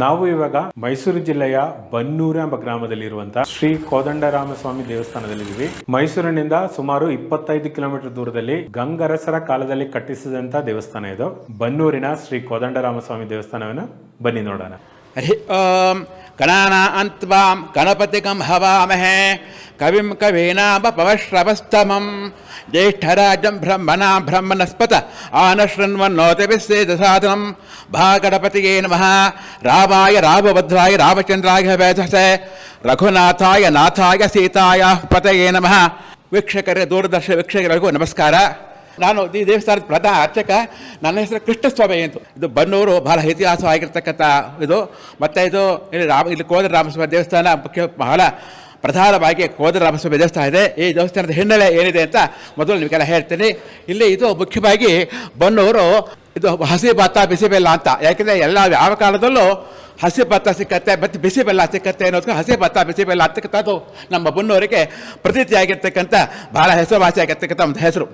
ನಾವು ಇವಾಗ ಮೈಸೂರು ಜಿಲ್ಲೆಯ ಬನ್ನೂರು ಎಂಬ ಗ್ರಾಮದಲ್ಲಿರುವಂತಹ ಶ್ರೀ ಕೋದಂಡರಾಮಸ್ವಾಮಿ ದೇವಸ್ಥಾನದಲ್ಲಿದ್ದೀವಿ. ಮೈಸೂರಿನಿಂದ ಸುಮಾರು 25 ಕಿಲೋಮೀಟರ್ ದೂರದಲ್ಲಿ ಗಂಗರಸರ ಕಾಲದಲ್ಲಿ ಕಟ್ಟಿಸಿದಂತ ದೇವಸ್ಥಾನ ಇದು. ಬನ್ನೂರಿನ ಶ್ರೀ ಕೋದಂಡರಾಮಸ್ವಾಮಿ ದೇವಸ್ಥಾನವನ್ನು ಬನ್ನಿ ನೋಡೋಣ. ಹರಿ ಓಂ ಗಣಾನಾನ್ತ್ವಾಂ ಗಣಪತಿಗಂ ಹವಾಮಹೇ ಕವಿಂ ಕವೀನಾಮಪವಶ್ರವಸ್ತಮಂ ಜ್ಯೇಷ್ಠರಾಜಂ ಬ್ರಹ್ಮಣಸ್ಪತ ಆನಶೃಣ್ವನ್ನೋತಿಭಿಸ್ಸೇದಸಾದನಂ ಭಾಗಣಪತಿಯೇ ನಮಃ. ರಾಮಾಯ ರಾಮಭದ್ರಾಯ ರಾಮಚಂದ್ರಾಯ ವೇಧಸೆ ರಘುನಾಥಾಯ ನಾಥಾಯ ಸೀತಾಯ ಪತಯೇ ನಮಃ. ವೀಕ್ಷಕರೇ, ದೂರದರ್ಶನ ವೀಕ್ಷಕರಿಗೂ ನಮಸ್ಕಾರ. ನಾನು ಈ ದೇವಸ್ಥಾನದ ಪ್ರಧಾನ ಅರ್ಚಕ. ನನ್ನ ಹೆಸರು ಕೃಷ್ಣಸ್ವಾಮಿ ಅಂತ. ಇದು ಬನ್ನೂರು ಬಹಳ ಇತಿಹಾಸವಾಗಿರ್ತಕ್ಕಂಥ ಇದು. ಮತ್ತು ಇಲ್ಲಿ ಕೋದಂಡರಾಮಸ್ವಾಮಿ ದೇವಸ್ಥಾನ ಬಹಳ ಪ್ರಧಾನವಾಗಿ ಕೋದಂಡರಾಮಸ್ವಾಮಿ ದೇವಸ್ಥಾನ ಇದೆ. ಈ ದೇವಸ್ಥಾನದ ಹಿನ್ನೆಲೆ ಏನಿದೆ ಅಂತ ಮೊದಲು ನಿಮಗೆಲ್ಲ ಹೇಳ್ತೀನಿ. ಇಲ್ಲಿ ಇದು ಮುಖ್ಯವಾಗಿ ಬನ್ನೂರು ಇದು ಹಸಿ ಭತ್ತ ಬಿಸಿಬೆಲ್ಲ ಅಂತ. ಯಾಕೆಂದರೆ ಯಾವ ಕಾಲದಲ್ಲೂ ಹಸಿ ಭತ್ತ ಸಿಕ್ಕತ್ತೆ ಮತ್ತು ಬಿಸಿಬೆಲ್ಲ ಸಿಕ್ಕತ್ತೆ ಅನ್ನೋದಕ್ಕೆ ಹಸಿ ಭತ್ತ ಬಿಸಿಬೆಲ್ಲ ಅಂತಕ್ಕಂಥದ್ದು ನಮ್ಮ ಬನ್ನೂರಿಗೆ ಪ್ರತೀತಿಯಾಗಿರ್ತಕ್ಕಂಥ ಬಹಳ ಹೆಸರುವಾಸಿಯಾಗಿರ್ತಕ್ಕಂಥ ಒಂದು ಹೆಸರು.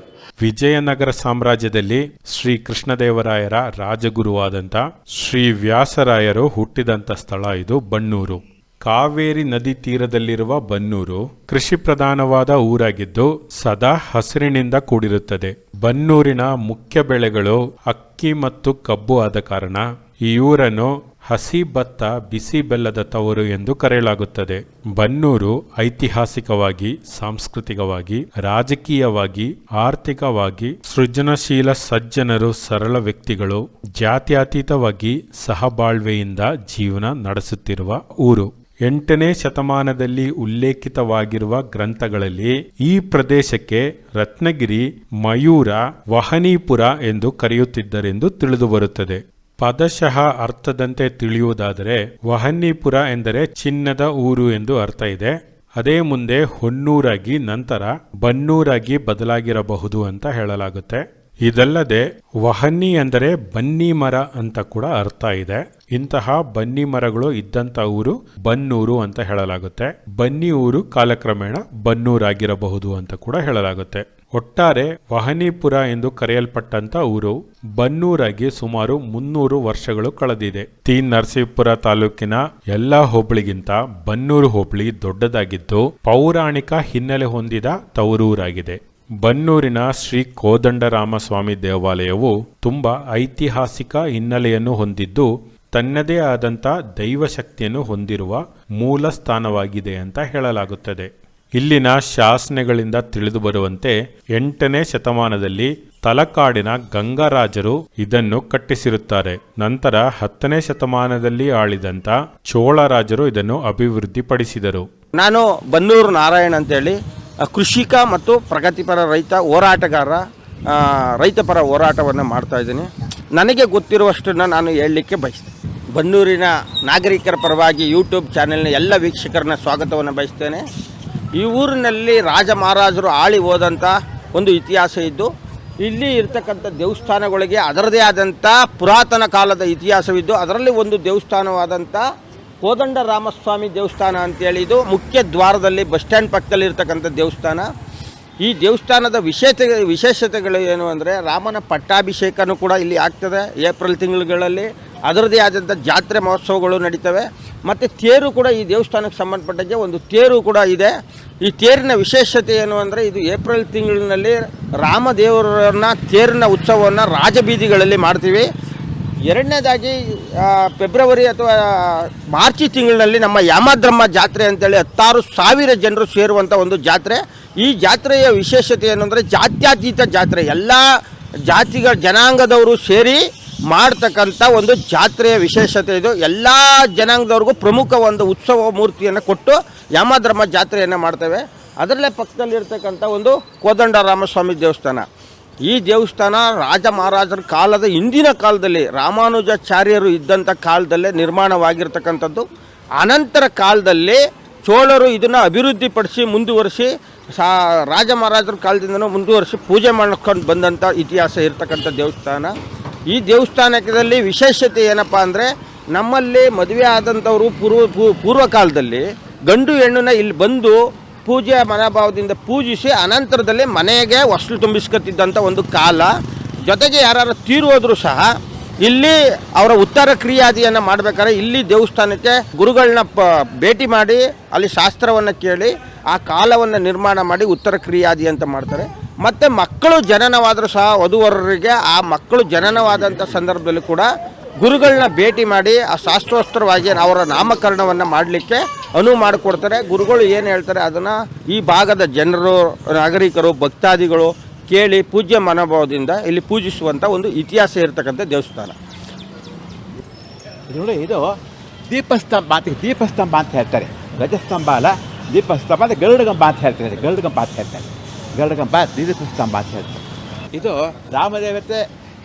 ವಿಜಯನಗರ ಸಾಮ್ರಾಜ್ಯದಲ್ಲಿ ಶ್ರೀ ಕೃಷ್ಣದೇವರಾಯರ ರಾಜಗುರುವಾದಂಥ ಶ್ರೀ ವ್ಯಾಸರಾಯರು ಹುಟ್ಟಿದಂಥ ಸ್ಥಳ ಇದು ಬನ್ನೂರು. ಕಾವೇರಿ ನದಿ ತೀರದಲ್ಲಿರುವ ಬನ್ನೂರು ಕೃಷಿ ಪ್ರಧಾನವಾದ ಊರಾಗಿದ್ದು ಸದಾ ಹಸಿರಿನಿಂದ ಕೂಡಿರುತ್ತದೆ. ಬನ್ನೂರಿನ ಮುಖ್ಯ ಬೆಳೆಗಳು ಅಕ್ಕಿ ಮತ್ತು ಕಬ್ಬು ಆದ ಕಾರಣ ಈ ಊರನ್ನು ಹಸಿ ಭತ್ತ ಬಿಸಿ ಬೆಲ್ಲದ ತವರು ಎಂದು ಕರೆಯಲಾಗುತ್ತದೆ. ಬನ್ನೂರು ಐತಿಹಾಸಿಕವಾಗಿ, ಸಾಂಸ್ಕೃತಿಕವಾಗಿ, ರಾಜಕೀಯವಾಗಿ, ಆರ್ಥಿಕವಾಗಿ ಸೃಜನಶೀಲ ಸಜ್ಜನರು, ಸರಳ ವ್ಯಕ್ತಿಗಳು ಜಾತ್ಯತೀತವಾಗಿ ಸಹಬಾಳ್ವೆಯಿಂದ ಜೀವನ ನಡೆಸುತ್ತಿರುವ ಊರು. 8ನೇ ಶತಮಾನದಲ್ಲಿ ಉಲ್ಲೇಖಿತವಾಗಿರುವ ಗ್ರಂಥಗಳಲ್ಲಿ ಈ ಪ್ರದೇಶಕ್ಕೆ ರತ್ನಗಿರಿ, ಮಯೂರ, ವಹನೀಪುರ ಎಂದು ಕರೆಯುತ್ತಿದ್ದರೆಂದು ತಿಳಿದುಬರುತ್ತದೆ. ಪದಶಃ ಅರ್ಥದಂತೆ ತಿಳಿಯುವುದಾದರೆ ವಹನೀಪುರ ಎಂದರೆ ಚಿನ್ನದ ಊರು ಎಂದು ಅರ್ಥ ಇದೆ. ಅದೇ ಮುಂದೆ ಹೊನ್ನೂರಾಗಿ ನಂತರ ಬನ್ನೂರಾಗಿ ಬದಲಾಗಿರಬಹುದು ಅಂತ ಹೇಳಲಾಗುತ್ತೆ. ಇದಲ್ಲದೆ ವಹನಿ ಅಂದರೆ ಬನ್ನಿ ಮರ ಅಂತ ಕೂಡ ಅರ್ಥ ಇದೆ. ಇಂತಹ ಬನ್ನಿ ಮರಗಳು ಇದ್ದಂಥ ಊರು ಬನ್ನೂರು ಅಂತ ಹೇಳಲಾಗುತ್ತೆ. ಬನ್ನಿ ಊರು ಕಾಲಕ್ರಮೇಣ ಬನ್ನೂರಾಗಿರಬಹುದು ಅಂತ ಕೂಡ ಹೇಳಲಾಗುತ್ತೆ. ಒಟ್ಟಾರೆ ವಹನೀಪುರ ಎಂದು ಕರೆಯಲ್ಪಟ್ಟಂತ ಊರು ಬನ್ನೂರಾಗಿ ಸುಮಾರು 300 ವರ್ಷಗಳು ಕಳೆದಿದೆ. ಟಿ ನರಸೀಪುರ ತಾಲೂಕಿನ ಎಲ್ಲಾ ಹೋಬಳಿಗಿಂತ ಬನ್ನೂರು ಹೋಬಳಿ ದೊಡ್ಡದಾಗಿದ್ದು ಪೌರಾಣಿಕ ಹಿನ್ನೆಲೆ ಹೊಂದಿದ ತವರೂರಾಗಿದೆ. ಬನ್ನೂರಿನ ಶ್ರೀ ಕೋದಂಡರಾಮಸ್ವಾಮಿ ದೇವಾಲಯವು ತುಂಬಾ ಐತಿಹಾಸಿಕ ಹಿನ್ನೆಲೆಯನ್ನು ಹೊಂದಿದ್ದು ತನ್ನದೇ ಆದಂಥ ದೈವಶಕ್ತಿಯನ್ನು ಹೊಂದಿರುವ ಮೂಲ ಸ್ಥಾನವಾಗಿದೆ ಅಂತ ಹೇಳಲಾಗುತ್ತದೆ. ಇಲ್ಲಿನ ಶಾಸನಗಳಿಂದ ತಿಳಿದು ಬರುವಂತೆ 8ನೇ ಶತಮಾನದಲ್ಲಿ ತಲಕಾಡಿನ ಗಂಗರಾಜರು ಇದನ್ನು ಕಟ್ಟಿಸಿರುತ್ತಾರೆ. ನಂತರ 10ನೇ ಶತಮಾನದಲ್ಲಿ ಆಳಿದಂತ ಚೋಳರಾಜರು ಇದನ್ನು ಅಭಿವೃದ್ಧಿಪಡಿಸಿದರು. ನಾನು ಬನ್ನೂರು ನಾರಾಯಣ ಅಂತೇಳಿ ಕೃಷಿಕ ಮತ್ತು ಪ್ರಗತಿಪರ ರೈತಪರ ಹೋರಾಟವನ್ನು ಮಾಡ್ತಾ ಇದ್ದೀನಿ. ನನಗೆ ಗೊತ್ತಿರುವಷ್ಟನ್ನು ನಾನು ಹೇಳಲಿಕ್ಕೆ ಬಯಸ್ತೇನೆ. ಬನ್ನೂರಿನ ನಾಗರಿಕರ ಪರವಾಗಿ ಯೂಟ್ಯೂಬ್ ಚಾನೆಲ್ನ ಎಲ್ಲ ವೀಕ್ಷಕರನ್ನ ಸ್ವಾಗತವನ್ನು ಬಯಸ್ತೇನೆ. ಈ ಊರಿನಲ್ಲಿ ರಾಜ ಮಹಾರಾಜರು ಆಳಿ ಹೋದಂಥ ಒಂದು ಇತಿಹಾಸ ಇದ್ದು ಇಲ್ಲಿ ಇರ್ತಕ್ಕಂಥ ದೇವಸ್ಥಾನಗಳಿಗೆ ಅದರದೇ ಆದಂಥ ಪುರಾತನ ಕಾಲದ ಇತಿಹಾಸವಿದ್ದು ಅದರಲ್ಲಿ ಒಂದು ದೇವಸ್ಥಾನವಾದಂಥ ಕೋದಂಡರಾಮಸ್ವಾಮಿ ದೇವಸ್ಥಾನ ಅಂತೇಳಿ ಇದು ಮುಖ್ಯ ದ್ವಾರದಲ್ಲಿ ಬಸ್ ಸ್ಟ್ಯಾಂಡ್ ಪಕ್ಕದಲ್ಲಿ ಇರ್ತಕ್ಕಂಥ ದೇವಸ್ಥಾನ. ಈ ದೇವಸ್ಥಾನದ ವಿಶೇಷತೆಗಳು ಏನು ಅಂದರೆ ರಾಮನ ಪಟ್ಟಾಭಿಷೇಕನೂ ಕೂಡ ಇಲ್ಲಿ ಆಗ್ತದೆ. ಏಪ್ರಿಲ್ ತಿಂಗಳುಗಳಲ್ಲಿ ಅದರದೇ ಆದಂಥ ಜಾತ್ರೆ ಮಹೋತ್ಸವಗಳು ನಡೀತವೆ. ಮತ್ತು ತೇರು ಕೂಡ ಈ ದೇವಸ್ಥಾನಕ್ಕೆ ಸಂಬಂಧಪಟ್ಟಂಗೆ ಒಂದು ತೇರು ಕೂಡ ಇದೆ. ಈ ತೇರಿನ ವಿಶೇಷತೆ ಏನು ಅಂದರೆ ಇದು ಏಪ್ರಿಲ್ ತಿಂಗಳಿನಲ್ಲಿ ರಾಮದೇವರನ್ನ ತೇರಿನ ಉತ್ಸವವನ್ನು ರಾಜಬೀದಿಗಳಲ್ಲಿ ಮಾಡ್ತೀವಿ. ಎರಡನೇದಾಗಿ ಫೆಬ್ರವರಿ ಅಥವಾ ಮಾರ್ಚ್ ತಿಂಗಳಿನಲ್ಲಿ ನಮ್ಮ ಯಾಮದ್ರಮ್ಮ ಜಾತ್ರೆ ಅಂತೇಳಿ 16,000 ಜನರು ಸೇರುವಂಥ ಒಂದು ಜಾತ್ರೆ. ಈ ಜಾತ್ರೆಯ ವಿಶೇಷತೆ ಏನು ಅಂದರೆ ಜಾತ್ಯತೀತ ಜಾತ್ರೆ, ಎಲ್ಲ ಜಾತಿಗಳ ಜನಾಂಗದವರು ಸೇರಿ ಮಾಡ್ತಕ್ಕಂಥ ಒಂದು ಜಾತ್ರೆಯ ವಿಶೇಷತೆ ಇದು. ಎಲ್ಲ ಜನಾಂಗದವ್ರಿಗೂ ಪ್ರಮುಖ ಒಂದು ಉತ್ಸವ ಮೂರ್ತಿಯನ್ನು ಕೊಟ್ಟು ಯಾಮದ್ರಮ್ಮ ಜಾತ್ರೆಯನ್ನು ಮಾಡ್ತೇವೆ. ಅದರಲ್ಲೇ ಪಕ್ಕದಲ್ಲಿರ್ತಕ್ಕಂಥ ಒಂದು ಕೋದಂಡರಾಮಸ್ವಾಮಿ ದೇವಸ್ಥಾನ. ಈ ದೇವಸ್ಥಾನ ರಾಜ ಮಹಾರಾಜರ ಕಾಲದ ಹಿಂದಿನ ಕಾಲದಲ್ಲಿ ರಾಮಾನುಜಾಚಾರ್ಯರು ಇದ್ದಂಥ ಕಾಲದಲ್ಲೇ ನಿರ್ಮಾಣವಾಗಿರ್ತಕ್ಕಂಥದ್ದು. ಅನಂತರ ಕಾಲದಲ್ಲಿ ಚೋಳರು ಇದನ್ನು ಅಭಿವೃದ್ಧಿಪಡಿಸಿ ಮುಂದುವರಿಸಿ ರಾಜ ಮಹಾರಾಜರ ಕಾಲದಿಂದನೂ ಮುಂದುವರಿಸಿ ಪೂಜೆ ಮಾಡ್ಕೊಂಡು ಬಂದಂಥ ಇತಿಹಾಸ ಇರ್ತಕ್ಕಂಥ ದೇವಸ್ಥಾನ. ಈ ದೇವಸ್ಥಾನದಲ್ಲಿ ವಿಶೇಷತೆ ಏನಪ್ಪ ಅಂದರೆ ನಮ್ಮಲ್ಲಿ ಮದುವೆ ಆದಂಥವರು ಪೂರ್ವ ಕಾಲದಲ್ಲಿ ಗಂಡು ಹೆಣ್ಣನ್ನ ಇಲ್ಲಿ ಬಂದು ಪೂಜೆ ಮನೋಭಾವದಿಂದ ಪೂಜಿಸಿ ಅನಂತರದಲ್ಲಿ ಮನೆಗೆ ಹೊಸಲು ತುಂಬಿಸ್ಕೊತಿದ್ದಂಥ ಒಂದು ಕಾಲ. ಜೊತೆಗೆ ಯಾರು ತೀರೋದ್ರೂ ಸಹ ಇಲ್ಲಿ ಅವರ ಉತ್ತರ ಕ್ರಿಯಾದಿಯನ್ನು ಮಾಡಬೇಕಾದ್ರೆ ಇಲ್ಲಿ ದೇವಸ್ಥಾನಕ್ಕೆ ಗುರುಗಳನ್ನ ಭೇಟಿ ಮಾಡಿ ಅಲ್ಲಿ ಶಾಸ್ತ್ರವನ್ನು ಕೇಳಿ ಆ ಕಾಲವನ್ನು ನಿರ್ಮಾಣ ಮಾಡಿ ಉತ್ತರ ಕ್ರಿಯಾದಿ ಅಂತ ಮಾಡ್ತಾರೆ. ಮತ್ತು ಮಕ್ಕಳು ಜನನವಾದರೂ ಸಹ ವಧುವರರಿಗೆ ಆ ಮಕ್ಕಳು ಜನನವಾದಂಥ ಸಂದರ್ಭದಲ್ಲಿ ಕೂಡ ಗುರುಗಳನ್ನ ಭೇಟಿ ಮಾಡಿ ಆ ಶಾಸ್ತ್ರೋತ್ತರವಾಗಿ ಅವರ ನಾಮಕರಣವನ್ನು ಮಾಡಲಿಕ್ಕೆ ಅನುವು ಮಾಡಿಕೊಡ್ತಾರೆ. ಗುರುಗಳು ಏನು ಹೇಳ್ತಾರೆ ಅದನ್ನು ಈ ಭಾಗದ ಜನರು, ನಾಗರಿಕರು, ಭಕ್ತಾದಿಗಳು ಕೇಳಿ ಪೂಜ್ಯ ಮನೋಭಾವದಿಂದ ಇಲ್ಲಿ ಪೂಜಿಸುವಂಥ ಒಂದು ಇತಿಹಾಸ ಇರತಕ್ಕಂಥ ದೇವಸ್ಥಾನ. ನೋಡಿ, ಇದು ದೀಪಸ್ತಂಭ ಅಂತ ಹೇಳ್ತಾರೆ. ಧ್ವಜಸ್ತಂಭ ಅಲ್ಲ, ದೀಪಸ್ತಂಭ ಅಂದರೆ ಗರುಡಗಂಬ ಅಂತ ಹೇಳ್ತಾರೆ. ಗರುಡಗಂಬ ದೀಪಸ್ತಂಭ ಅಂತ ಹೇಳ್ತಾರೆ. ಇದು ರಾಮದೇವತೆ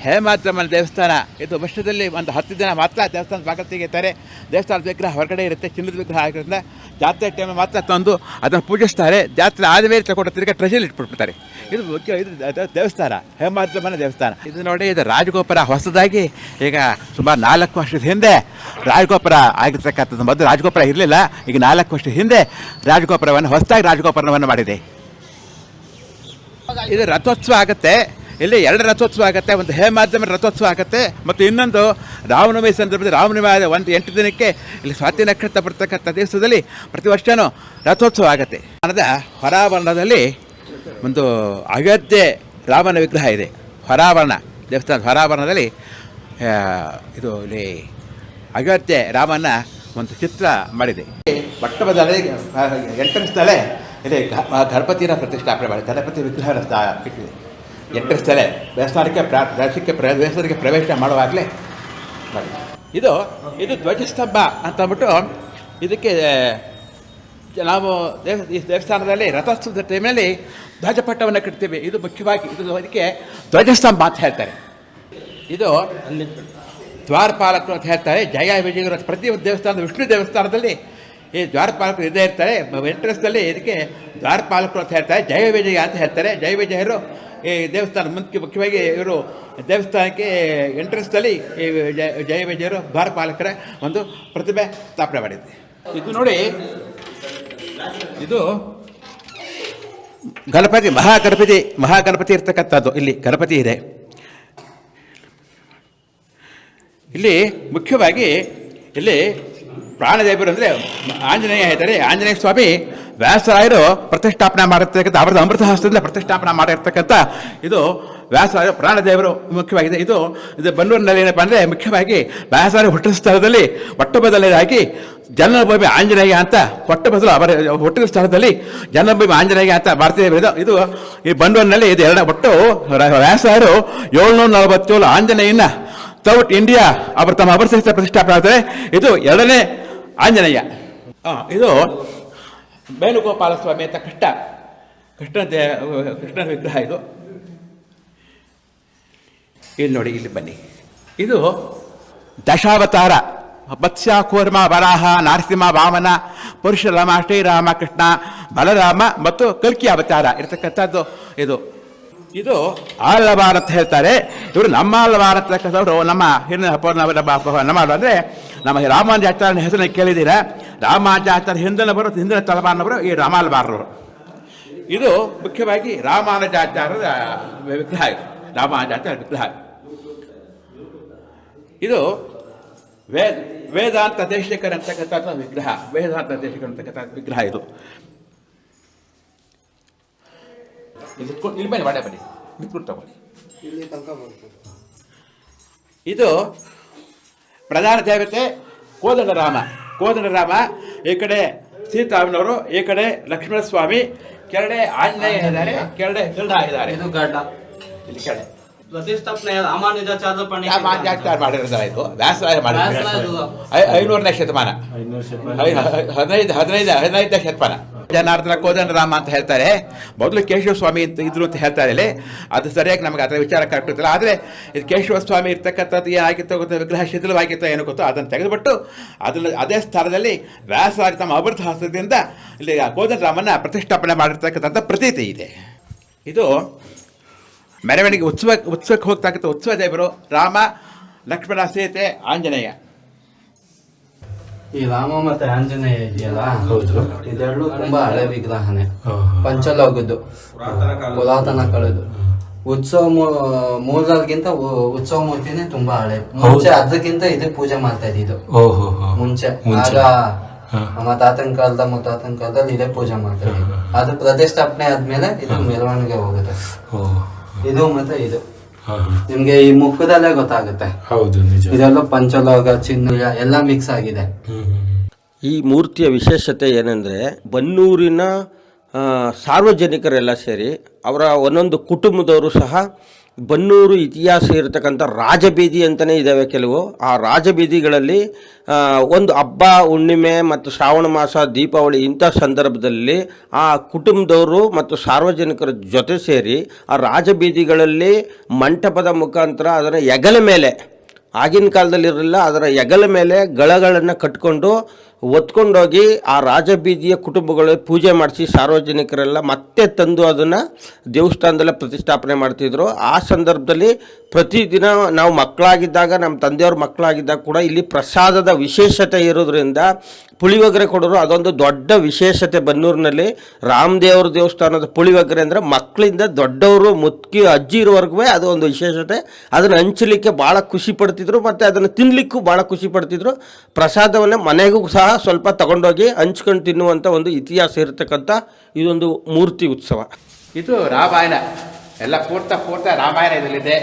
ಹೇಮಾದ್ರಮ್ಮನ ದೇವಸ್ಥಾನ. ಇದು ವರ್ಷದಲ್ಲಿ ಒಂದು 10 ದಿನ ಮಾತ್ರ ದೇವಸ್ಥಾನದ ಭಾಗ ತೆಗಿತಾರೆ. ದೇವಸ್ಥಾನದ ವಿಗ್ರಹ ಹೊರಗಡೆ ಇರುತ್ತೆ, ಚಿನ್ನದ ವಿಗ್ರಹ ಆಗಿರೋದ್ರಿಂದ ಜಾತ್ರೆ ಟೈಮ್ ಮಾತ್ರ ತಂದು ಅದನ್ನು ಪೂಜಿಸ್ತಾರೆ. ಜಾತ್ರೆ ಆದಮೇಲೆ ತಗೊಂಡು ತಿರ್ಗಿ ಟ್ರೆಷಲ್ಲಿ ಇಟ್ಬಿಡ್ತಾರೆ. ಇದು ಮುಖ್ಯ, ಇದು ದೇವಸ್ಥಾನ, ಹೇಮಾದ್ರಮ್ಮನ ದೇವಸ್ಥಾನ. ಇದು ನೋಡಿ, ಇದು ರಾಜಗೋಪುರ ಹೊಸದಾಗಿ ಈಗ ಸುಮಾರು 4 ವರ್ಷದ ಹಿಂದೆ ರಾಜಗೋಪುರ ಆಗಿರ್ತಕ್ಕಂಥದ್ದು. ಮೊದಲು ರಾಜಗೋಪುರ ಇರಲಿಲ್ಲ, ಈಗ 4 ವರ್ಷದ ಹಿಂದೆ ರಾಜಗೋಪುರವನ್ನು ಹೊಸದಾಗಿ ರಾಜಗೋಪುರವನ್ನು ಮಾಡಿದೆ. ಇದು ರಥೋತ್ಸವ ಆಗುತ್ತೆ. ಇಲ್ಲಿ 2 ರಥೋತ್ಸವ ಆಗುತ್ತೆ. ಒಂದು ಹೇಮಾದ್ರಮ್ಮನ ರಥೋತ್ಸವ ಆಗುತ್ತೆ, ಮತ್ತು ಇನ್ನೊಂದು ರಾಮನವಮಿ ಸಂದರ್ಭದಲ್ಲಿ ರಾಮನವಮಿ 8 ದಿನಕ್ಕೆ ಇಲ್ಲಿ ಸ್ವಾತಿ ನಕ್ಷತ್ರ ಬರ್ತಕ್ಕಂಥ ದಿವಸದಲ್ಲಿ ಪ್ರತಿ ವರ್ಷವೂ ರಥೋತ್ಸವ ಆಗುತ್ತೆ. ಹೊರಾವರಣದಲ್ಲಿ ಒಂದು ಅಯೋಧ್ಯೆ ರಾಮನ ವಿಗ್ರಹ ಇದೆ. ಹೊರಾವರಣ ದೇವಸ್ಥಾನದ ಹೊರಾವರಣದಲ್ಲಿ ಇದು ಇಲ್ಲಿ ಅಯೋಧ್ಯೆ ರಾಮನ ಒಂದು ಚಿತ್ರ ಮಾಡಿದೆ. ಪಟ್ಟಣದಲ್ಲಿ ಎಂಟ್ರೆನ್ಸ್ನಲ್ಲೇ ಇಲ್ಲಿ ಗಣಪತಿನ ಪ್ರತಿಷ್ಠಾಪನೆ ಮಾಡಿ ಗಣಪತಿ ವಿಗ್ರಹ ಇಟ್ಟಿದೆ. ಎಂಟ್ರೆನ್ಸ್ನಲ್ಲೇ ದೇವಸ್ಥಾನಕ್ಕೆ ಪ್ರವೇಶ ಮಾಡುವಾಗಲೇ ಮಾಡಿ. ಇದು ಧ್ವಜಸ್ತಂಭ ಅಂತ ಅಂದ್ಬಿಟ್ಟು ಇದಕ್ಕೆ ನಾವು ಈ ದೇವಸ್ಥಾನದಲ್ಲಿ ರಥೋತ್ಸವದ ಟೈಮಲ್ಲಿ ಧ್ವಜಪಟ್ಟವನ್ನು ಕಟ್ತೀವಿ. ಇದು ಮುಖ್ಯವಾಗಿ ಇದಕ್ಕೆ ಧ್ವಜಸ್ತಂಭ ಅಂತ ಹೇಳ್ತಾರೆ. ಇದು ದ್ವಾರಪಾಲಕರು ಅಂತ ಹೇಳ್ತಾರೆ. ಜಯ ವಿಜಯರು ಪ್ರತಿ ದೇವಸ್ಥಾನದ ವಿಷ್ಣು ದೇವಸ್ಥಾನದಲ್ಲಿ ಈ ದ್ವಾರಪಾಲಕರು ಇದ್ದೇ ಇರ್ತಾರೆ. ಎಂಟ್ರೆನ್ಸ್ನಲ್ಲಿ ಇದಕ್ಕೆ ದ್ವಾರಪಾಲಕರು ಅಂತ ಹೇಳ್ತಾರೆ. ಜಯ ವಿಜಯ ಅಂತ ಹೇಳ್ತಾರೆ. ಜಯ ವಿಜಯರು ಈ ದೇವಸ್ಥಾನ ಮುಖ್ಯವಾಗಿ ಇವರು ದೇವಸ್ಥಾನಕ್ಕೆ ಎಂಟ್ರೆನ್ಸ್ನಲ್ಲಿ ಈ ಜಯ ವಿಜಯರು ದ್ವಾರಪಾಲಕರ ಒಂದು ಪ್ರತಿಮೆ ಸ್ಥಾಪನೆ ಮಾಡಿದೆ. ಇದು ನೋಡಿ, ಇದು ಗಣಪತಿ ಮಹಾಗಣಪತಿ ಇರ್ತಕ್ಕಂಥದ್ದು. ಇಲ್ಲಿ ಗಣಪತಿ ಇದೆ. ಇಲ್ಲಿ ಮುಖ್ಯವಾಗಿ ಇಲ್ಲಿ ಪ್ರಾಣದೇವರು ಅಂದರೆ ಆಂಜನೇಯ ಹೇಳ್ತಾರೆ. ಆಂಜನೇಯ ಸ್ವಾಮಿ ವ್ಯಾಸರಾಯರು ಪ್ರತಿಷ್ಠಾಪನೆ ಮಾಡಿರ್ತಕ್ಕಂಥ ಅವರದ ಅಮೃತ ಹಸ್ತದಿಂದ ಪ್ರತಿಷ್ಠಾಪನೆ ಮಾಡಿರ್ತಕ್ಕಂಥ ಇದು ವ್ಯಾಸರಾಯರು ಪ್ರಾಣದೇವರು ಮುಖ್ಯವಾಗಿದೆ. ಇದು ಬನ್ನೂರಿನಲ್ಲಿ ಏನಪ್ಪ ಅಂದರೆ ಮುಖ್ಯವಾಗಿ ವ್ಯಾಸರಾಯರು ಹುಟ್ಟಿದ ಸ್ಥಳದಲ್ಲಿ ಒಟ್ಟಬದಲಾಗಿ ಜನ್ಮಭೂಮಿ ಆಂಜನೇಯ ಅಂತ ಒಟ್ಟಬದಲು ಅವರ ಹುಟ್ಟಿದ ಸ್ಥಳದಲ್ಲಿ ಜನ್ಮಭೂಮಿ ಆಂಜನೇಯ ಅಂತ ಮಾಡ್ತಿದ್ದೇವೆ. ಇದು ಈ ಬನ್ನೂರಿನಲ್ಲಿ ಇದು ಒಟ್ಟು ವ್ಯಾಸರಾಯರು 747 ಆಂಜನೇಯನ ಥೌಟ್ ಇಂಡಿಯಾ ಅವರು ತಮ್ಮ ಅಮೃತ ಹಸ್ತ ಪ್ರತಿಷ್ಠಾಪನೆ ಆಗ್ತಾರೆ. ಇದು 2ನೇ ಆಂಜನೇಯ. ಇದು ವೇಣುಗೋಪಾಲ ಸ್ವಾಮಿ ಅಂತ ಕೃಷ್ಣನ ವಿಗ್ರಹ. ಇದು ಇಲ್ಲಿ ನೋಡಿ, ಇಲ್ಲಿ ಬನ್ನಿ. ಇದು ದಶಾವತಾರ: ಮತ್ಸ್ಯ, ಕೂರ್ಮ, ವರಾಹ, ನರಸಿಂಹ, ವಾಮನ, ಪರಶುರಾಮ, ಶ್ರೀರಾಮ, ಕೃಷ್ಣ, ಬಲರಾಮ ಮತ್ತು ಕಲ್ಕಿ ಅವತಾರ ಇರ್ತಕ್ಕಂಥದ್ದು. ಇದು ಆಳ್ವಾರ್ ಅಂತ ಹೇಳ್ತಾರೆ. ಇವರು ನಮ್ಮ ಆಳ್ವಾರ್ ಅಂತಕ್ಕಂಥವ್ರು ನಮ್ಮ ನಮ್ಮ ಅಂದರೆ ನಮ್ಮ ರಾಮಾನುಜಾಚಾರ್ಯನ ಹೆಸರನ್ನ ಕೇಳಿದ್ದೀರಾ? ರಾಮಾನುಜಾಚಾರ್ಯ ಹಿಂದಿನ ತಲೆಮಾರಿನವರು ಈ ರಾಮಾಳ್ವಾರರು. ಇದು ಮುಖ್ಯವಾಗಿ ರಾಮಾನುಜಾಚಾರ್ಯರ ವಿಗ್ರಹ. ಇದು ರಾಮಾನುಜಾಚಾರ್ಯ ವಿಗ್ರಹ. ಇದು ವೇದಾಂತ ದೇಶಿಕರ ಅಂತಕ್ಕಂಥ ವಿಗ್ರಹ. ವೇದಾಂತ ದೇಶಿಕರ ಅಂತಕ್ಕಂಥ ವಿಗ್ರಹ. ಇಲ್ಲಿ ಬನ್ನಿ, ಒಳ್ಳೆ ಬನ್ನಿ, ಬಿಟ್ಬಿಟ್ಟು ತಗೊಳ್ಳಿ. ಇದು ಪ್ರಧಾನ ದೇವತೆ ಕೋದಂಡರಾಮ. ಈ ಕಡೆ ಸೀತಾರಾಮನವರು, ಈ ಕಡೆ ಲಕ್ಷ್ಮಣ ಸ್ವಾಮಿ, ಕೆಳಗಡೆ ಆಂಜನೇಯ ಇದ್ದಾರೆ, ಕೆಳಗಡೆ ಗರುಡ ಇದ್ದಾರೆ. ಇದು ಗರುಡ. ಇಲ್ಲಿ ಕೆಳಗಡೆ ಪ್ರತಿಷ್ಠಾಪನೆ ರಾಮಾನುಜಾಚಾರ್ಯ ಮಾಡಿರೋದಾರ. ಇದು ವ್ಯಾಸರಾಯ ಮಾಡಿದ್ರು. 500ನೇ ಶತಮಾನ, 15ನೇ ಶತಮಾನ. ಜನಾರ್ದನ ಕೋದಂಡರಾಮ ಅಂತ ಹೇಳ್ತಾರೆ. ಮೊದಲು ಕೇಶವ ಸ್ವಾಮಿ ಅಂತ ಇದ್ರು ಅಂತ ಹೇಳ್ತಾರೆ. ಇಲ್ಲಿ ಅದು ಸರಿಯಾಗಿ ನಮಗೆ ಅದರ ವಿಚಾರ ಕರೆಕ್ಟ್ ಇರ್ತಿಲ್ಲ. ಆದರೆ ಇದು ಕೇಶವ ಸ್ವಾಮಿ ಇರ್ತಕ್ಕಂಥದ್ದು ಏನಾಗಿತ್ತು ಗೊತ್ತಾ, ವಿಗ್ರಹ ಶಿಥಿಲವಾಗಿತ್ತೋ ಏನೋ ಗೊತ್ತೋ, ಅದನ್ನು ತೆಗೆದುಬಿಟ್ಟು ಅದೇ ಸ್ಥಳದಲ್ಲಿ ವ್ಯಾಸರಾಯ ತಮ್ಮ ಅಮೃತ ಹಸ್ತದಿಂದ ಇಲ್ಲಿ ಕೋದಂಡರಾಮನ ಪ್ರತಿಷ್ಠಾಪನೆ ಮಾಡಿರ್ತಕ್ಕಂಥ ಪ್ರತೀತಿ ಇದೆ. ಇದು ಮೆರವಣಿಗೆ ಉತ್ಸವಕ್ಕೆ ಹೋಗ್ತಕ್ಕಂಥ ಉತ್ಸವ ದೇವರು ರಾಮ, ಲಕ್ಷ್ಮಣ, ಸೀತೆ, ಆಂಜನೇಯ. ಈ ರಾಮ ಮತ್ತೆ ಆಂಜನೇಯ ಇದೆಯಲ್ಲ, ಇದೆರಡು ತುಂಬಾ ಹಳೆ ವಿಗ್ರಹನೇ. ಪಂಚಲೋಗದ್ದು, ಪುರಾತನ ಕಾಲದ್ದು. ಉತ್ಸವ ಮೂಲಗಿಂತ ಉತ್ಸವ ಮೂರ್ತಿನೇ ತುಂಬಾ ಹಳೆ. ಮುಂಚೆ ಅದಕ್ಕಿಂತ ಇದು ಪೂಜೆ ಮಾಡ್ತಾ ಇದ್ದಿದ್ದು. ಮುಂಚೆ ಆಗ ನಮ್ಮ ತಾತನ ಕಾಲದ ಮುತ್ತಾತನ ಕಾಲದಲ್ಲಿ ಇದೇ ಪೂಜೆ ಮಾಡ್ತಾ ಇದ್ದಿದ್ದು. ಅದು ಪ್ರತಿಷ್ಠಾಪನೆ ಆದ್ಮೇಲೆ ಇದು ಮೆರವಣಿಗೆ ಹೋಗುತ್ತೆ. ಇದು ಮತ್ತೆ ಇದು ನಿಮ್ಗೆ ಈ ಮುಖದಲ್ಲೇ ಗೊತ್ತಾಗುತ್ತೆ. ಹೌದು, ಇದೆಲ್ಲ ಪಂಚಲೋಹ ಚಿನ್ನ ಎಲ್ಲ ಮಿಕ್ಸ್ ಆಗಿದೆ. ಈ ಮೂರ್ತಿಯ ವಿಶೇಷತೆ ಏನಂದರೆ, ಬನ್ನೂರಿನ ಸಾರ್ವಜನಿಕರೆಲ್ಲ ಸೇರಿ ಅವರ ಒಂದೊಂದು ಕುಟುಂಬದವರು ಸಹ ಬನ್ನೂರು ಇತಿಹಾಸ ಇರತಕ್ಕಂಥ ರಾಜಬೀದಿ ಅಂತಲೇ ಇದ್ದಾವೆ ಕೆಲವು. ಆ ರಾಜಬೀದಿಗಳಲ್ಲಿ ಒಂದು ಹಬ್ಬ, ಹುಣ್ಣಿಮೆ ಮತ್ತು ಶ್ರಾವಣ ಮಾಸ, ದೀಪಾವಳಿ ಇಂಥ ಸಂದರ್ಭದಲ್ಲಿ ಆ ಕುಟುಂಬದವರು ಮತ್ತು ಸಾರ್ವಜನಿಕರ ಜೊತೆ ಸೇರಿ ಆ ರಾಜಬೀದಿಗಳಲ್ಲಿ ಮಂಟಪದ ಮುಖಾಂತರ ಅದರ ಹೆಗಲ ಮೇಲೆ, ಆಗಿನ ಕಾಲದಲ್ಲಿರಲಿಲ್ಲ, ಅದರ ಹೆಗಲ ಮೇಲೆ ಗಳಗಳನ್ನು ಕಟ್ಕೊಂಡು ಒತ್ಕೊಂಡೋಗಿ ಆ ರಾಜಬೀದಿಯ ಕುಟುಂಬಗಳು ಪೂಜೆ ಮಾಡಿಸಿ ಸಾರ್ವಜನಿಕರೆಲ್ಲ ಮತ್ತೆ ತಂದು ಅದನ್ನು ದೇವಸ್ಥಾನದಲ್ಲೇ ಪ್ರತಿಷ್ಠಾಪನೆ ಮಾಡ್ತಿದ್ರು. ಆ ಸಂದರ್ಭದಲ್ಲಿ ಪ್ರತಿದಿನ ನಾವು ಮಕ್ಕಳಾಗಿದ್ದಾಗ, ನಮ್ಮ ತಂದೆಯವ್ರ ಮಕ್ಕಳಾಗಿದ್ದಾಗ ಕೂಡ ಇಲ್ಲಿ ಪ್ರಸಾದದ ವಿಶೇಷತೆ ಇರೋದ್ರಿಂದ ಪುಳಿಯೋಗರೆ ಕೊಡೋರು ಅದೊಂದು ದೊಡ್ಡ ವಿಶೇಷತೆ. ಬನ್ನೂರಿನಲ್ಲಿ ರಾಮದೇವ್ರ ದೇವಸ್ಥಾನದ ಪುಳಿಯೋಗರೆ ಅಂದರೆ ಮಕ್ಕಳಿಂದ ದೊಡ್ಡವರು ಮುದುಕಿ ಅಜ್ಜಿ ಇರೋವರೆಗೂ ಅದು ಒಂದು ವಿಶೇಷತೆ. ಅದನ್ನು ಹಂಚಲಿಕ್ಕೆ ಭಾಳ ಖುಷಿ ಪಡ್ತಿದ್ರು ಮತ್ತು ಅದನ್ನು ತಿನ್ನಲಿಕ್ಕೂ ಭಾಳ ಖುಷಿ ಪಡ್ತಿದ್ರು. ಪ್ರಸಾದವನ್ನು ಮನೆಗೂ ಸಹ ಸ್ವಲ್ಪ ತಗೊಂಡೋಗಿ ಹಂಚ್ಕೊಂಡು ತಿನ್ನುವಂಥ ಒಂದು ಇತಿಹಾಸ ಇರತಕ್ಕಂಥ ಇದೊಂದು ಮೂರ್ತಿ ಉತ್ಸವ. ಇದು ರಾಮಾಯಣ ಎಲ್ಲ ಪೂರ್ತ ರಾಮಾಯಣ ಇದರಲ್ಲಿದೆ.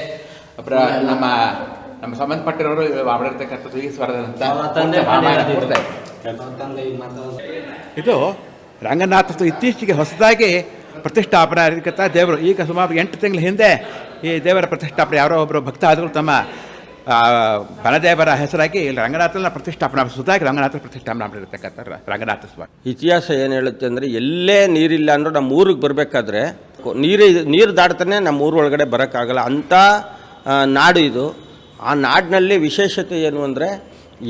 ನಮ್ಮ ಸಂಬಂಧಪಟ್ಟಿರೋರು ಮಾಡಿರ್ತಕ್ಕಂಥದ್ದು ಈಶ್ವರದಂತ ರಾಮಾಯಣ ಪೂರ್ತ ಇದೆ. ಇದು ರಂಗನಾಥದ್ದು ಇತ್ತೀಚೆಗೆ ಹೊಸದಾಗಿ ಪ್ರತಿಷ್ಠಾಪನೆ ಆಗಿರ್ತಕ್ಕಂಥ ದೇವರು. ಈಗ ಸುಮಾರು 8 ತಿಂಗಳ ಹಿಂದೆ ಈ ದೇವರ ಪ್ರತಿಷ್ಠಾಪನೆ ಯಾರೋ ಒಬ್ಬರು ಭಕ್ತಾದಿಗಳು ತಮ್ಮ ಬನದೇವರ ಹೆಸರಾಗಿ ಇಲ್ಲಿ ರಂಗನಾಥನ ಪ್ರತಿಷ್ಠಾಪನೆ, ಸುಧಾಗಿ ರಂಗನಾಥ ಪ್ರತಿಷ್ಠಾಪನೆ ಮಾಡಿರ್ತಕ್ಕಂಥ ರಂಗನಾಥ ಸ್ವಾಮಿ. ಇತಿಹಾಸ ಏನು ಹೇಳುತ್ತೆ ಅಂದರೆ, ಎಲ್ಲೇ ನೀರಿಲ್ಲ ಅಂದರೂ ನಮ್ಮ ಊರಿಗೆ ಬರಬೇಕಾದ್ರೆ ನೀರು ದಾಟ್ತಾನೆ ನಮ್ಮ ಊರ ಒಳಗಡೆ ಬರೋಕ್ಕಾಗಲ್ಲ ಅಂಥ ನಾಡು ಇದು. ಆ ನಾಡಿನಲ್ಲಿ ವಿಶೇಷತೆ ಏನು ಅಂದರೆ,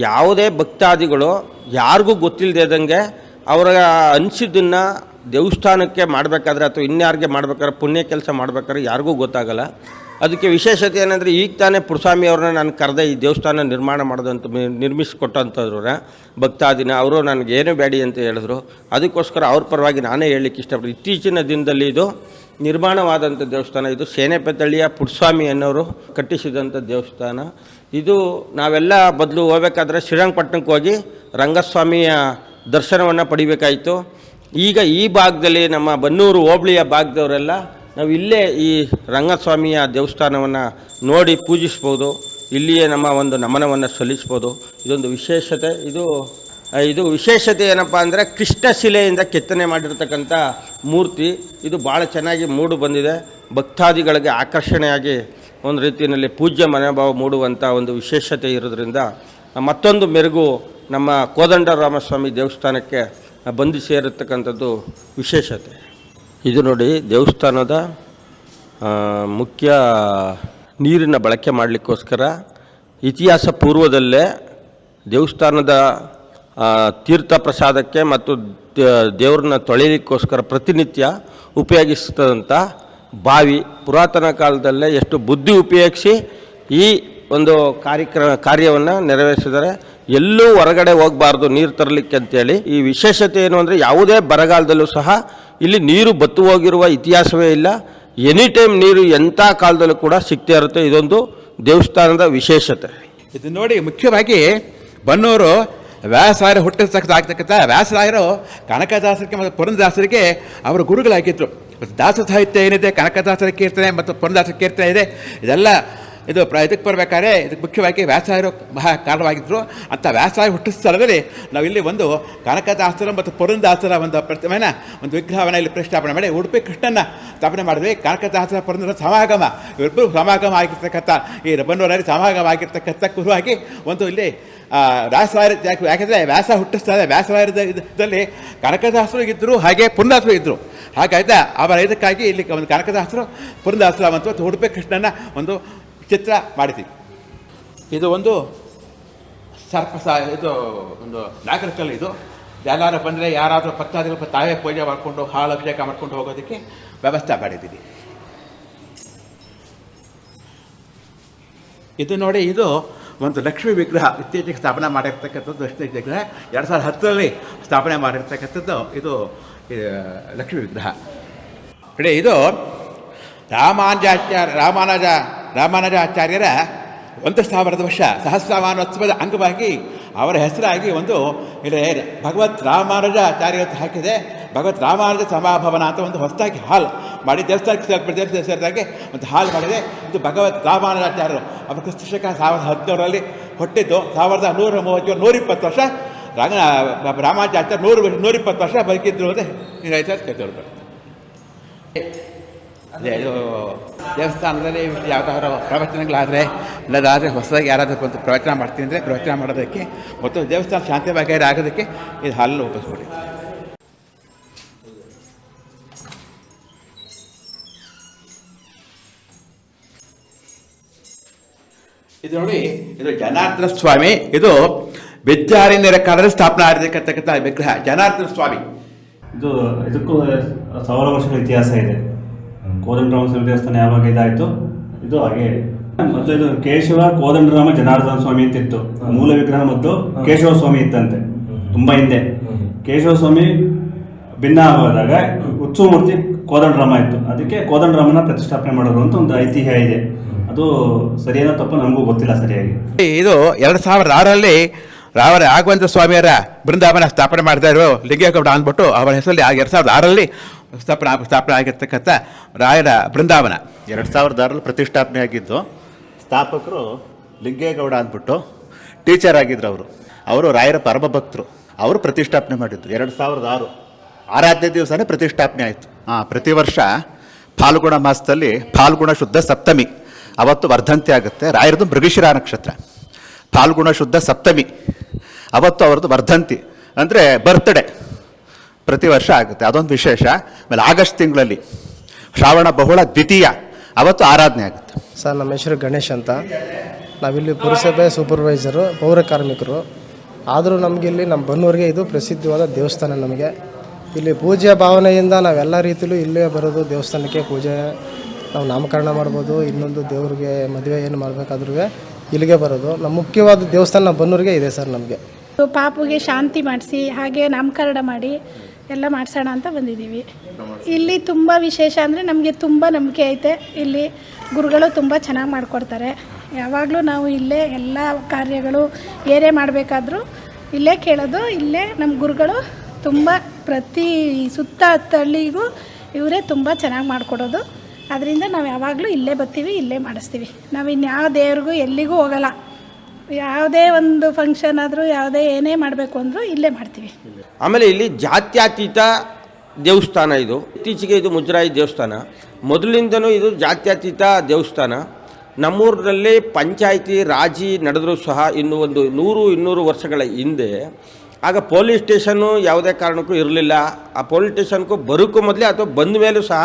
ಯಾವುದೇ ಭಕ್ತಾದಿಗಳು ಯಾರಿಗೂ ಗೊತ್ತಿಲ್ಲದಂಗೆ ಅವರ ಅನಿಸಿದ್ದನ್ನು ದೇವಸ್ಥಾನಕ್ಕೆ ಮಾಡಬೇಕಾದ್ರೆ ಅಥವಾ ಇನ್ಯಾರಿಗೆ ಮಾಡ್ಬೇಕಾದ್ರೆ, ಪುಣ್ಯ ಕೆಲಸ ಮಾಡ್ಬೇಕಾದ್ರೆ ಯಾರಿಗೂ ಗೊತ್ತಾಗಲ್ಲ. ಅದಕ್ಕೆ ವಿಶೇಷತೆ ಏನಂದರೆ, ಈಗ ತಾನೇ ಪುರಸ್ವಾಮಿ ಅವ್ರನ್ನ ನಾನು ಕರೆದೆ ಈ ದೇವಸ್ಥಾನ ನಿರ್ಮಾಣ ಮಾಡೋದಂತ ನಿರ್ಮಿಸಿಕೊಟ್ಟಂಥವ್ರ ಭಕ್ತಾದಿನ. ಅವರು ನನಗೇನು ಬೇಡಿ ಅಂತ ಹೇಳಿದ್ರು. ಅದಕ್ಕೋಸ್ಕರ ಅವ್ರ ಪರವಾಗಿ ನಾನೇ ಹೇಳಲಿಕ್ಕೆ ಇಷ್ಟಪಡ್ತೀನಿ. ಇತ್ತೀಚಿನ ದಿನದಲ್ಲಿ ಇದು ನಿರ್ಮಾಣವಾದಂಥ ದೇವಸ್ಥಾನ. ಇದು ಸೇನೆಪೇತಳ್ಳಿಯ ಪುರಸ್ವಾಮಿ ಅನ್ನೋರು ಕಟ್ಟಿಸಿದಂಥ ದೇವಸ್ಥಾನ. ಇದು ನಾವೆಲ್ಲ ಬದಲು ಹೋಗ್ಬೇಕಾದ್ರೆ ಶ್ರೀರಂಗಪಟ್ಟಣಕ್ಕೆ ಹೋಗಿ ರಂಗಸ್ವಾಮಿಯ ದರ್ಶನವನ್ನು ಪಡಿಬೇಕಾಯಿತು. ಈಗ ಈ ಭಾಗದಲ್ಲಿ ನಮ್ಮ ಬನ್ನೂರು ಹೋಬಳಿಯ ಭಾಗದವರೆಲ್ಲ ನಾವು ಇಲ್ಲೇ ಈ ರಂಗಸ್ವಾಮಿಯ ದೇವಸ್ಥಾನವನ್ನು ನೋಡಿ ಪೂಜಿಸ್ಬೋದು, ಇಲ್ಲಿಯೇ ನಮ್ಮ ಒಂದು ನಮನವನ್ನು ಸಲ್ಲಿಸ್ಬೋದು. ಇದೊಂದು ವಿಶೇಷತೆ. ಇದು ವಿಶೇಷತೆ ಏನಪ್ಪ ಅಂದರೆ, ಕೃಷ್ಣಶಿಲೆಯಿಂದ ಕೆತ್ತನೆ ಮಾಡಿರ್ತಕ್ಕಂಥ ಮೂರ್ತಿ. ಇದು ಭಾಳ ಚೆನ್ನಾಗಿ ಮೂಡು ಬಂದಿದೆ. ಭಕ್ತಾದಿಗಳಿಗೆ ಆಕರ್ಷಣೆಯಾಗಿ ಒಂದು ರೀತಿಯಲ್ಲಿ ಪೂಜ್ಯ ಮನೋಭಾವ ಮೂಡುವಂಥ ಒಂದು ವಿಶೇಷತೆ ಇರೋದ್ರಿಂದ ಮತ್ತೊಂದು ಮೆರುಗು ನಮ್ಮ ಕೋದಂಡರಾಮಸ್ವಾಮಿ ದೇವಸ್ಥಾನಕ್ಕೆ ಬಂದು ಸೇರಿರ್ತಕ್ಕಂಥದ್ದು ವಿಶೇಷತೆ. ಇದು ನೋಡಿ, ದೇವಸ್ಥಾನದ ಮುಖ್ಯ ನೀರಿನ ಬಳಕೆ ಮಾಡಲಿಕ್ಕೋಸ್ಕರ ಇತಿಹಾಸ ಪೂರ್ವದಲ್ಲೇ ದೇವಸ್ಥಾನದ ತೀರ್ಥ ಪ್ರಸಾದಕ್ಕೆ ಮತ್ತು ದೇವ್ರನ್ನ ತೊಳೆಯಲಿಕ್ಕೋಸ್ಕರ ಪ್ರತಿನಿತ್ಯ ಉಪಯೋಗಿಸ್ತದಂಥ ಬಾವಿ. ಪುರಾತನ ಕಾಲದಲ್ಲೇ ಎಷ್ಟು ಬುದ್ಧಿ ಉಪಯೋಗಿಸಿ ಈ ಒಂದು ಕಾರ್ಯವನ್ನು ನೆರವೇರಿಸಿದರೆ. ಎಲ್ಲೂ ಹೊರಗಡೆ ಹೋಗಬಾರ್ದು ನೀರು ತರಲಿಕ್ಕೆ ಅಂತೇಳಿ. ಈ ವಿಶೇಷತೆ ಏನು ಅಂದರೆ, ಯಾವುದೇ ಬರಗಾಲದಲ್ಲೂ ಸಹ ಇಲ್ಲಿ ನೀರು ಬತ್ತು ಹೋಗಿರುವ ಇತಿಹಾಸವೇ ಇಲ್ಲ. ಎನಿ ಟೈಮ್ ನೀರು ಎಂಥ ಕಾಲದಲ್ಲೂ ಕೂಡ ಸಿಗ್ತಾ ಇರುತ್ತೆ. ಇದೊಂದು ದೇವಸ್ಥಾನದ ವಿಶೇಷತೆ. ಇದು ನೋಡಿ, ಮುಖ್ಯವಾಗಿ ಬನ್ನೂರು ವ್ಯಾಸರಾಯರ ಹುಟ್ಟಿಸ್ತಕ್ಕಂಥ ವ್ಯಾಸರಾಯರು ಕನಕದಾಸರಿಗೆ ಮತ್ತು ಪುರಂದರದಾಸರಿಗೆ ಅವರ ಗುರುಗಳಾಗಿದ್ದರು. ದಾಸ ಸಾಹಿತ್ಯ ಏನಿದೆ, ಕನಕದಾಸರ ಕೀರ್ತನೆ ಮತ್ತು ಪುರಂದರದಾಸರ ಕೀರ್ತನೆ ಇದೆ. ಇದಕ್ಕೆ ಬರಬೇಕಾದ್ರೆ ಇದಕ್ಕೆ ಮುಖ್ಯವಾಗಿ ವ್ಯಾಸರಾಯರು ಮಹಾ ಕಾರಣವಾಗಿದ್ದರು. ಅಂಥ ವ್ಯಾಸರಾಯ ಹುಟ್ಟಿದ ಸ್ಥಳದಲ್ಲಿ ನಾವು ಇಲ್ಲಿ ಒಂದು ಕನಕದಾಸರ ಮತ್ತು ಪುರಂದರದಾಸರ ಒಂದು ಪ್ರತಿಮೆನ, ಒಂದು ವಿಗ್ರಹವನ್ನು ಇಲ್ಲಿ ಪ್ರತಿಷ್ಠಾಪನೆ ಮಾಡಿ ಉಡುಪಿ ಕೃಷ್ಣನ ಸ್ಥಾಪನೆ ಮಾಡಿದ್ವಿ. ಕನಕದಾಸರ ಪುರಂದರ ಸಮಾಗಮ, ಇವರಿಬ್ಬರು ಸಮಾಗಮ ಆಗಿರ್ತಕ್ಕಂಥ ಈ ಬನ್ನೂರಲ್ಲಿ ಸಮಾಗಮ ಆಗಿರ್ತಕ್ಕಂಥ ಕುರುವಾಗಿ ಒಂದು ಇಲ್ಲಿ ವ್ಯಾಸರಾಯರ, ಯಾಕೆಂದರೆ ವ್ಯಾಸ ಹುಟ್ಟಿಸ್ತಾರೆ. ವ್ಯಾಸರಾಯರದ ಇದರಲ್ಲಿ ಕನಕದಾಸರು ಇದ್ದರು, ಹಾಗೆ ಪುರಂದರದಾಸರು ಇದ್ದರು. ಹಾಗಾಯ್ತಾ ಅವರ ಇದಕ್ಕಾಗಿ ಇಲ್ಲಿ ಒಂದು ಕನಕದಾಸರು, ಪುರಂದರದಾಸರ ಮತ್ತು ಉಡುಪಿ ಕೃಷ್ಣನ ಒಂದು ಚಿತ್ರ ಮಾಡಿದ್ದೀವಿ. ಇದು ಒಂದು ಇದು ಒಂದು ನಾಗರಿಕಲ್ಲಿ ಇದು ಎಲ್ಲಾರು ಬಂದರೆ ಯಾರಾದರೂ ಭಕ್ತಾದಿಗಳು ತಾವೇ ಪೂಜೆ ಮಾಡಿಕೊಂಡು ಹಾಳು ಅಭಿಷೇಕ ಮಾಡ್ಕೊಂಡು ಹೋಗೋದಕ್ಕೆ ವ್ಯವಸ್ಥೆ ಮಾಡಿದ್ದೀವಿ. ಇದು ನೋಡಿ, ಇದು ಒಂದು ಲಕ್ಷ್ಮೀ ವಿಗ್ರಹ ಇತ್ತೀಚೆಗೆ ಸ್ಥಾಪನೆ ಮಾಡಿರ್ತಕ್ಕಂಥದ್ದು. ವಿಗ್ರಹ 2010ರಲ್ಲಿ ಸ್ಥಾಪನೆ ಮಾಡಿರ್ತಕ್ಕಂಥದ್ದು. ಇದು ಲಕ್ಷ್ಮೀ ವಿಗ್ರಹ. ಇದು ರಾಮಾನುಜಾಚಾರ್ಯರ 1000 ವರ್ಷ ಸಹಸ್ರಮಾನೋತ್ಸವದ ಅಂಗವಾಗಿ ಅವರ ಹೆಸರಾಗಿ ಒಂದು ಇಲ್ಲಿ ಭಗವತ್ ರಾಮಾನುಜಾಚಾರ್ಯ ಅಂತ ಹಾಕಿದೆ. ಭಗವತ್ ರಾಮಾನುಜ ಸಮಾಭವನ ಅಂತ ಒಂದು ಹೊಸದಾಗಿ ಹಾಲ್ ಮಾಡಿ ದೇವಸ್ಥಾನಕ್ಕೆ ಸೇರಿದಾಗೆ ಒಂದು ಹಾಲ್ ಮಾಡಿದೆ. ಇದು ಭಗವತ್ ರಾಮಾನುಜಾಚಾರ್ಯರು ಅವರು ಕ್ರಿಸ್ತಶಕ 1017ರಲ್ಲಿ ಹುಟ್ಟಿದ್ದು. 1130 120 ವರ್ಷ ರಾಮಾನುಜಾಚಾರ್ಯ 120 ವರ್ಷ ಬದುಕಿದ್ರು ಅಂತ ಕೇಳ್ತಾರೆ. ಇದು ದೇವಸ್ಥಾನದಲ್ಲಿ ಯಾವುದಾದ್ರೂ ಪ್ರವಚನಗಳಾದರೆ ಇಲ್ಲದಾದರೆ ಹೊಸದಾಗಿ ಯಾರಾದರೂ ಬಂದು ಪ್ರವಚನ ಮಾಡ್ತೀನಿ ಅಂದರೆ ಪ್ರವಚನ ಮಾಡೋದಕ್ಕೆ ಮತ್ತು ದೇವಸ್ಥಾನ ಶಾಂತಿವಾಗಿ ಆಗೋದಕ್ಕೆ ಇದು ಹಾಲನ್ನು ಉಪಯೋಗಿಸ್ಕೊಡಿ. ಇದು ನೋಡಿ, ಇದು ಜನಾರ್ದನ ಸ್ವಾಮಿ. ಇದು ವಿದ್ಯಾರಣ್ಯರ ಕಾಲದಲ್ಲಿ ಸ್ಥಾಪನೆ ಆಗಿರ್ತಕ್ಕಂಥ ವಿಗ್ರಹ ಜನಾರ್ದನ ಸ್ವಾಮಿ. ಇದಕ್ಕೂ 1000 ವರ್ಷಗಳ ಇತಿಹಾಸ ಇದೆ. ಕೋದಂಡರಾಮ ದೇವಸ್ಥಾನ ಯಾವಾಗ ಇದಾಯಿತು ಇದು ಹಾಗೆ ಮೊದಲು ಇದು ಕೇಶವ ಕೋದಂಡರಾಮ ಜನಾರ್ದನ ಸ್ವಾಮಿ ಅಂತ ಇತ್ತು. ಮೂಲ ವಿಗ್ರಹ ಮೊದಲು ಕೇಶವ ಸ್ವಾಮಿ ಇತ್ತಂತೆ ತುಂಬಾ ಹಿಂದೆ. ಕೇಶವ ಸ್ವಾಮಿ ಭಿನ್ನ ಆಗೋದಾಗ ಉತ್ಸವಮೂರ್ತಿ ಕೋದಂಡರಾಮ ಇತ್ತು. ಅದಕ್ಕೆ ಕೋದಂಡರಾಮನ ಪ್ರತಿಷ್ಠಾಪನೆ ಮಾಡೋದು ಅಂತ ಒಂದು ಐತಿಹ್ಯ ಇದೆ. ಅದು ಸರಿಯಾದ ತಪ್ಪು ನಮಗೂ ಗೊತ್ತಿಲ್ಲ ಸರಿಯಾಗಿ. ಇದು 2006ರಲ್ಲಿ ರಾಘವೇಂದ್ರ ಸ್ವಾಮಿಯರ ಬೃಂದಾವನ ಸ್ಥಾಪನೆ ಮಾಡಿದರು ಲಿಂಗೇಗೌಡ ಅಂದ್ಬಿಟ್ಟು ಅವರ ಹೆಸರಲ್ಲಿ 2006ರಲ್ಲಿ ಸ್ಥಾಪನೆ ಆಗಿರ್ತಕ್ಕಂಥ ರಾಯರ ಬೃಂದಾವನ. 2006ರಲ್ಲಿ ಪ್ರತಿಷ್ಠಾಪನೆ ಆಗಿದ್ದು. ಸ್ಥಾಪಕರು ಲಿಂಗೇಗೌಡ ಅಂದ್ಬಿಟ್ಟು ಟೀಚರ್ ಆಗಿದ್ರು. ಅವರು ರಾಯರ ಪರಮ ಭಕ್ತರು. ಅವರು ಪ್ರತಿಷ್ಠಾಪನೆ ಮಾಡಿದ್ದು 2006 ಆರಾಧನೆ ದಿವಸನೇ ಪ್ರತಿಷ್ಠಾಪನೆ ಆಯಿತು. ಪ್ರತಿ ವರ್ಷ ಫಾಲ್ಗುಣ ಮಾಸದಲ್ಲಿ ಫಾಲ್ಗುಣ ಶುದ್ಧ ಸಪ್ತಮಿ ಅವತ್ತು ವರ್ಧಂತಿ ಆಗುತ್ತೆ. ರಾಯರದು ಮೃಗಶಿರ ನಕ್ಷತ್ರ. ಫಾಲ್ಗುಣ ಶುದ್ಧ ಸಪ್ತಮಿ ಅವತ್ತು ಅವ್ರದ್ದು ವರ್ಧಂತಿ ಅಂದರೆ ಬರ್ತ್ಡೇ ಪ್ರತಿ ವರ್ಷ ಆಗುತ್ತೆ. ಅದೊಂದು ವಿಶೇಷ. ಆಮೇಲೆ ಆಗಸ್ಟ್ ತಿಂಗಳಲ್ಲಿ ಶ್ರಾವಣ ಬಹುಳ ದ್ವಿತೀಯ ಅವತ್ತು ಆರಾಧನೆ ಆಗುತ್ತೆ. ಸರ್, ನಮ್ಮ ಹೆಸರು ಗಣೇಶ್ ಅಂತ. ನಾವಿಲ್ಲಿ ಪುರಸಭೆ ಸೂಪರ್ವೈಸರು, ಪೌರ ಕಾರ್ಮಿಕರು. ಆದರೂ ನಮಗಿಲ್ಲಿ ನಮ್ಮ ಬನ್ನೂರಿಗೆ ಇದು ಪ್ರಸಿದ್ಧವಾದ ದೇವಸ್ಥಾನ. ನಮಗೆ ಇಲ್ಲಿ ಪೂಜೆ ಭಾವನೆಯಿಂದ ನಾವೆಲ್ಲ ರೀತಿಯಲ್ಲೂ ಇಲ್ಲೇ ಬರೋದು. ದೇವಸ್ಥಾನಕ್ಕೆ ಪೂಜೆ, ನಾವು ನಾಮಕರಣ ಮಾಡ್ಬೋದು, ಇನ್ನೊಂದು ದೇವ್ರಿಗೆ ಮದುವೆ ಏನು ಮಾಡಬೇಕಾದ್ರೂ ಇಲ್ಲಿಗೆ ಬರೋದು. ನಮ್ಮ ಮುಖ್ಯವಾದ ದೇವಸ್ಥಾನ ನಮ್ಮ ಬನ್ನೂರಿಗೆ ಇದೆ ಸರ್. ನಮಗೆ ಪಾಪುಗೆ ಶಾಂತಿ ಮಾಡಿಸಿ ಹಾಗೆ ನಾಮಕರಣ ಮಾಡಿ ಎಲ್ಲ ಮಾಡಿಸೋಣ ಅಂತ ಬಂದಿದ್ದೀವಿ. ಇಲ್ಲಿ ತುಂಬ ವಿಶೇಷ ಅಂದರೆ ನಮಗೆ ತುಂಬ ನಂಬಿಕೆ ಐತೆ. ಇಲ್ಲಿ ಗುರುಗಳು ತುಂಬ ಚೆನ್ನಾಗಿ ಮಾಡಿಕೊಡ್ತಾರೆ. ಯಾವಾಗಲೂ ನಾವು ಇಲ್ಲೇ ಎಲ್ಲ ಕಾರ್ಯಗಳು ಏನೇ ಮಾಡಬೇಕಾದ್ರೂ ಇಲ್ಲೇ ಕೇಳೋದು. ಇಲ್ಲೇ ನಮ್ಮ ಗುರುಗಳು ತುಂಬ ಪ್ರತಿ ಸುತ್ತ ಹಳ್ಳಿಗೂ ಇವರೇ ತುಂಬ ಚೆನ್ನಾಗಿ ಮಾಡಿಕೊಡೋದು. ಅದರಿಂದ ನಾವು ಯಾವಾಗಲೂ ಇಲ್ಲೇ ಬರ್ತೀವಿ, ಇಲ್ಲೇ ಮಾಡಿಸ್ತೀವಿ. ನಾವು ಇನ್ಯಾವ ದೇವ್ರಿಗೂ ಎಲ್ಲಿಗೂ ಹೋಗಲ್ಲ. ಯಾವುದೇ ಒಂದು ಫಂಕ್ಷನ್ ಆದರೂ ಯಾವುದೇ ಏನೇ ಮಾಡಬೇಕು ಅಂದರೂ ಇಲ್ಲೇ ಮಾಡ್ತೀವಿ. ಆಮೇಲೆ ಇಲ್ಲಿ ಜಾತ್ಯತೀತ ದೇವಸ್ಥಾನ. ಇದು ಇತ್ತೀಚೆಗೆ ಇದು ಮುಜರಾಯಿ ದೇವಸ್ಥಾನ. ಮೊದಲಿಂದನೂ ಇದು ಜಾತ್ಯತೀತ ದೇವಸ್ಥಾನ. ನಮ್ಮೂರಿನಲ್ಲಿ ಪಂಚಾಯಿತಿ ರಾಜಿ ನಡೆದರೂ ಸಹ ಇನ್ನೂ ಒಂದು 100-200 ವರ್ಷಗಳ ಹಿಂದೆ ಆಗ ಪೊಲೀಸ್ ಸ್ಟೇಷನ್ನು ಯಾವುದೇ ಕಾರಣಕ್ಕೂ ಇರಲಿಲ್ಲ. ಆ ಪೊಲೀಸ್ ಸ್ಟೇಷನ್ಗೂ ಬರೋಕ್ಕೂ ಮೊದಲೇ ಅಥವಾ ಬಂದ ಮೇಲೂ ಸಹ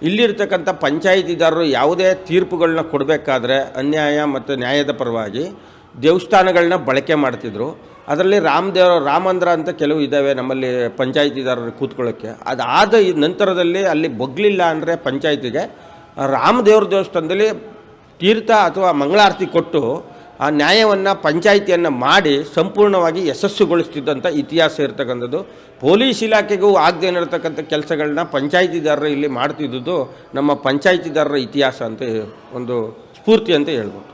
ಇಲ್ಲಿರ್ತಕ್ಕಂಥ ಪಂಚಾಯಿತಿದಾರರು ಯಾವುದೇ ತೀರ್ಪುಗಳನ್ನ ಕೊಡಬೇಕಾದ್ರೆ ಅನ್ಯಾಯ ಮತ್ತು ನ್ಯಾಯದ ಪರವಾಗಿ ದೇವಸ್ಥಾನಗಳನ್ನ ಬಳಕೆ ಮಾಡ್ತಿದ್ರು. ಅದರಲ್ಲಿ ರಾಮಂದ್ರ ಅಂತ ಕೆಲವು ಇದ್ದಾವೆ ನಮ್ಮಲ್ಲಿ ಪಂಚಾಯಿತಿದಾರರು ಕೂತ್ಕೊಳ್ಳೋಕ್ಕೆ. ಅದಾದ ನಂತರದಲ್ಲಿ ಅಲ್ಲಿ ಬಗ್ಲಿಲ್ಲ ಅಂದರೆ ಪಂಚಾಯಿತಿಗೆ ರಾಮದೇವ್ರ ದೇವಸ್ಥಾನದಲ್ಲಿ ತೀರ್ಥ ಅಥವಾ ಮಂಗಳಾರತಿ ಕೊಟ್ಟು ಆ ನ್ಯಾಯವನ್ನು ಪಂಚಾಯಿತಿಯನ್ನು ಮಾಡಿ ಸಂಪೂರ್ಣವಾಗಿ ಯಶಸ್ಸುಗೊಳಿಸ್ತಿದ್ದಂಥ ಇತಿಹಾಸ ಇರ್ತಕ್ಕಂಥದ್ದು. ಪೊಲೀಸ್ ಇಲಾಖೆಗೂ ಆಗದೆ ಇರತಕ್ಕಂಥ ಕೆಲಸಗಳನ್ನ ಪಂಚಾಯಿತಿದಾರರು ಇಲ್ಲಿ ಮಾಡ್ತಿದ್ದುದು ನಮ್ಮ ಪಂಚಾಯಿತಿದಾರರ ಇತಿಹಾಸ ಅಂತ ಒಂದು ಸ್ಫೂರ್ತಿ ಅಂತ ಹೇಳ್ಬೋದು.